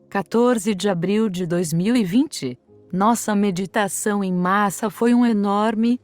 14 de abril de 2020. Nossa meditação em massa foi um enorme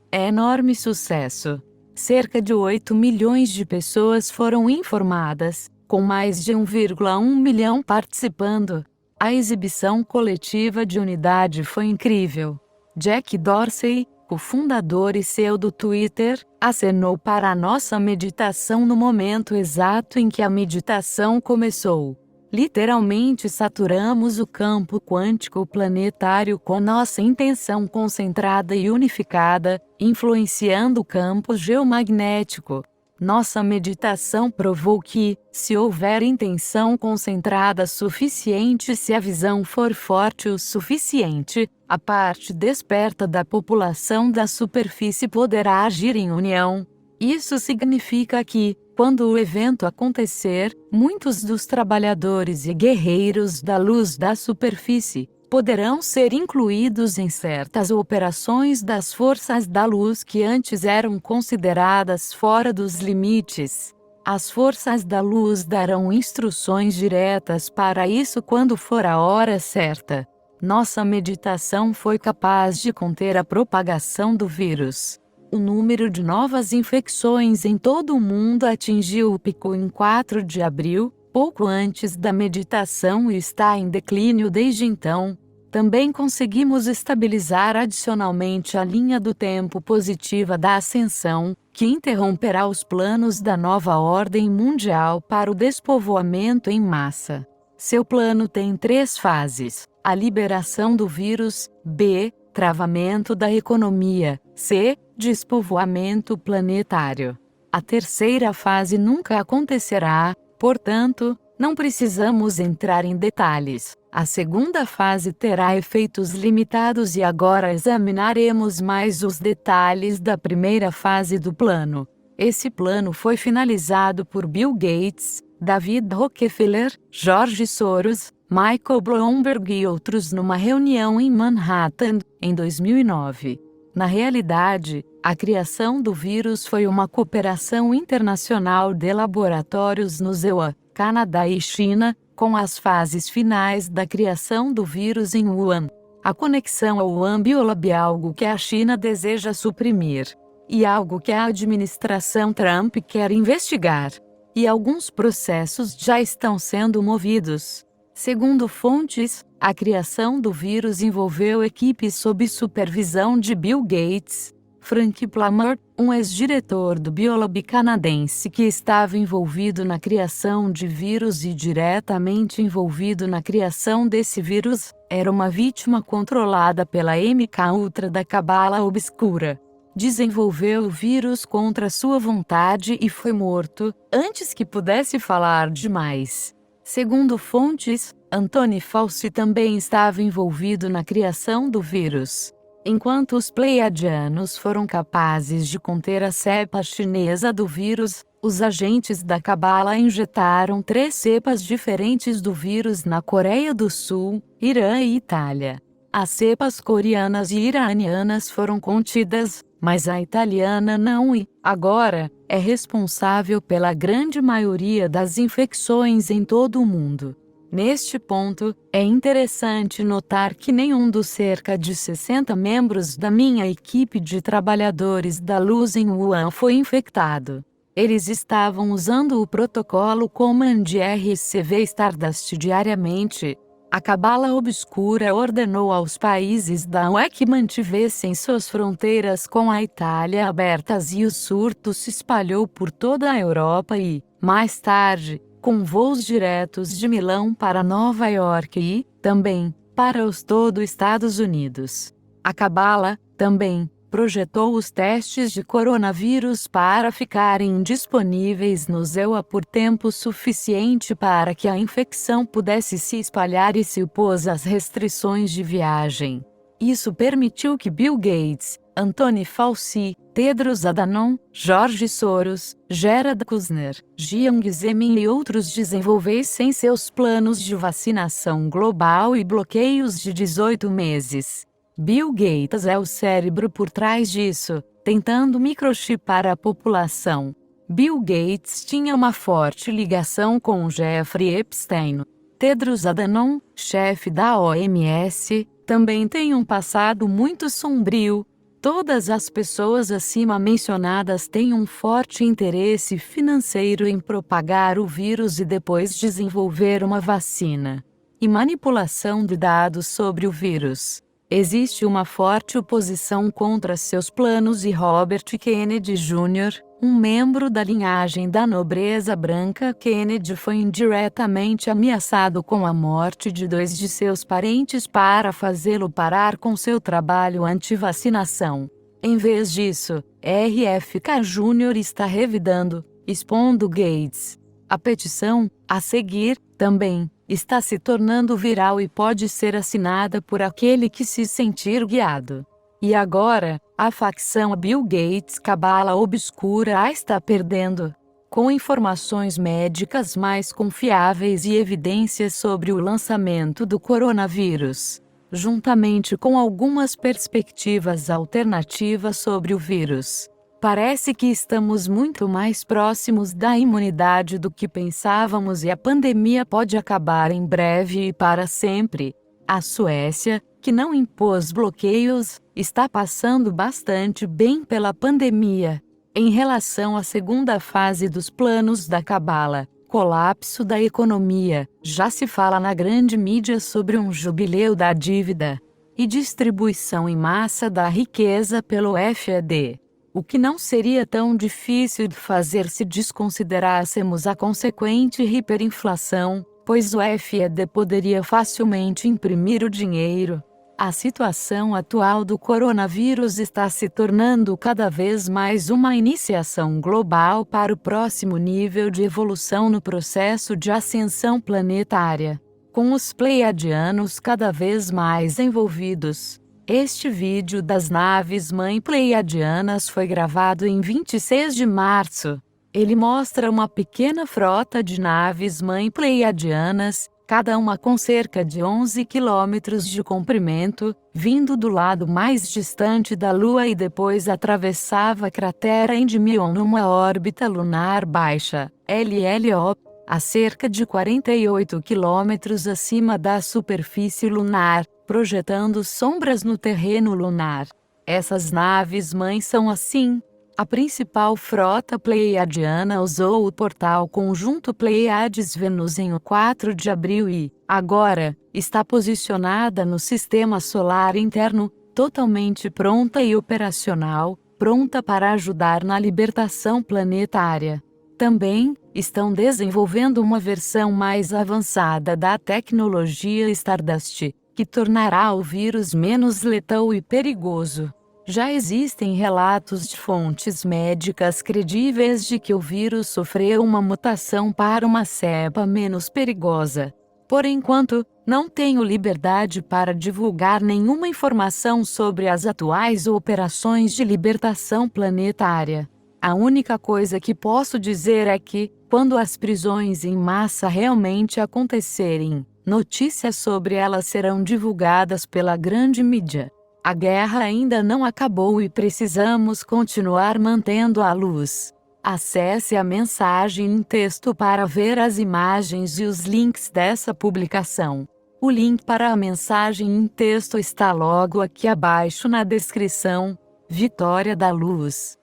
sucesso. Cerca de 8 milhões de pessoas foram informadas, com mais de 1,1 milhão participando. A exibição coletiva de unidade foi incrível. Jack Dorsey, o fundador e CEO do Twitter, acenou para a nossa meditação no momento exato em que a meditação começou. Literalmente saturamos o campo quântico planetário com nossa intenção concentrada e unificada, influenciando o campo geomagnético. Nossa meditação provou que, se houver intenção concentrada suficiente, se a visão for forte o suficiente, a parte desperta da população da superfície poderá agir em união. Isso significa que, quando o evento acontecer, muitos dos trabalhadores e guerreiros da luz da superfície poderão ser incluídos em certas operações das forças da luz que antes eram consideradas fora dos limites. As forças da luz darão instruções diretas para isso quando for a hora certa. Nossa meditação foi capaz de conter a propagação do vírus. O número de novas infecções em todo o mundo atingiu o pico em 4 de abril, pouco antes da meditação, e está em declínio desde então. Também conseguimos estabilizar adicionalmente a linha do tempo positiva da ascensão, que interromperá os planos da nova ordem mundial para o despovoamento em massa. Seu plano tem 3 fases: a liberação do vírus, B, travamento da economia, C, despovoamento planetário. A terceira fase nunca acontecerá, portanto, não precisamos entrar em detalhes. A segunda fase terá efeitos limitados e agora examinaremos mais os detalhes da primeira fase do plano. Esse plano foi finalizado por Bill Gates, David Rockefeller, George Soros, Michael Bloomberg e outros numa reunião em Manhattan, em 2009. Na realidade, a criação do vírus foi uma cooperação internacional de laboratórios no EUA, Canadá e China, com as fases finais da criação do vírus em Wuhan. A conexão ao Wuhan Biolab é algo que a China deseja suprimir, e algo que a administração Trump quer investigar. E alguns processos já estão sendo movidos. Segundo fontes, a criação do vírus envolveu equipes sob supervisão de Bill Gates, Frank Plummer, um ex-diretor do Biolab canadense que estava envolvido na criação de vírus e diretamente envolvido na criação desse vírus, era uma vítima controlada pela MK-Ultra da Cabala Obscura. Desenvolveu o vírus contra sua vontade e foi morto, antes que pudesse falar demais. Segundo fontes, Anthony Fauci também estava envolvido na criação do vírus. Enquanto os pleiadianos foram capazes de conter a cepa chinesa do vírus, os agentes da Cabala injetaram 3 cepas diferentes do vírus na Coreia do Sul, Irã e Itália. As cepas coreanas e iranianas foram contidas, mas a italiana não e, agora, é responsável pela grande maioria das infecções em todo o mundo. Neste ponto, é interessante notar que nenhum dos cerca de 60 membros da minha equipe de trabalhadores da luz em Wuhan foi infectado. Eles estavam usando o protocolo Command RCV Stardust diariamente. A Cabala Obscura ordenou aos países da UE que mantivessem suas fronteiras com a Itália abertas e o surto se espalhou por toda a Europa e, mais tarde, com voos diretos de Milão para Nova York e, também, para os todo Estados Unidos. A Cabala, também, projetou os testes de coronavírus para ficarem disponíveis no EUA por tempo suficiente para que a infecção pudesse se espalhar e se opôs às restrições de viagem. Isso permitiu que Bill Gates, Anthony Fauci, Tedros Adhanom, George Soros, Jared Kushner, Jiang Zemin e outros desenvolvessem seus planos de vacinação global e bloqueios de 18 meses. Bill Gates é o cérebro por trás disso, tentando microchipar a população. Bill Gates tinha uma forte ligação com Jeffrey Epstein. Tedros Adhanom, chefe da OMS, também tem um passado muito sombrio. Todas as pessoas acima mencionadas têm um forte interesse financeiro em propagar o vírus e depois desenvolver uma vacina e manipulação de dados sobre o vírus. Existe uma forte oposição contra seus planos e Robert Kennedy Jr., um membro da linhagem da nobreza branca Kennedy, foi indiretamente ameaçado com a morte de 2 de seus parentes para fazê-lo parar com seu trabalho anti-vacinação. Em vez disso, RFK Jr. está revidando, expondo Gates. A petição, a seguir, também, está se tornando viral e pode ser assinada por aquele que se sentir guiado. E agora, a facção Bill Gates Cabala Obscura a está perdendo. Com informações médicas mais confiáveis e evidências sobre o lançamento do coronavírus, juntamente com algumas perspectivas alternativas sobre o vírus, parece que estamos muito mais próximos da imunidade do que pensávamos e a pandemia pode acabar em breve e para sempre. A Suécia, que não impôs bloqueios, está passando bastante bem pela pandemia. Em relação à segunda fase dos planos da Cabala, colapso da economia, já se fala na grande mídia sobre um jubileu da dívida e distribuição em massa da riqueza pelo FED. O que não seria tão difícil de fazer se desconsiderássemos a consequente hiperinflação, pois o FED poderia facilmente imprimir o dinheiro. A situação atual do coronavírus está se tornando cada vez mais uma iniciação global para o próximo nível de evolução no processo de ascensão planetária, com os pleiadianos cada vez mais envolvidos. Este vídeo das naves-mãe pleiadianas foi gravado em 26 de março. Ele mostra uma pequena frota de naves-mãe pleiadianas, cada uma com cerca de 11 quilômetros de comprimento, vindo do lado mais distante da Lua e depois atravessava a cratera Endymion numa órbita lunar baixa, LLO, a cerca de 48 quilômetros acima da superfície lunar, projetando sombras no terreno lunar. Essas naves-mães são assim. A principal frota pleiadiana usou o portal conjunto Pleiades-Vênus em 4 de abril e, agora, está posicionada no sistema solar interno, totalmente pronta e operacional, pronta para ajudar na libertação planetária. Também, estão desenvolvendo uma versão mais avançada da tecnologia Stardust, que tornará o vírus menos letal e perigoso. Já existem relatos de fontes médicas credíveis de que o vírus sofreu uma mutação para uma cepa menos perigosa. Por enquanto, não tenho liberdade para divulgar nenhuma informação sobre as atuais operações de libertação planetária. A única coisa que posso dizer é que, quando as prisões em massa realmente acontecerem, notícias sobre elas serão divulgadas pela grande mídia. A guerra ainda não acabou e precisamos continuar mantendo a luz. Acesse a mensagem em texto para ver as imagens e os links dessa publicação. O link para a mensagem em texto está logo aqui abaixo na descrição. Vitória da Luz.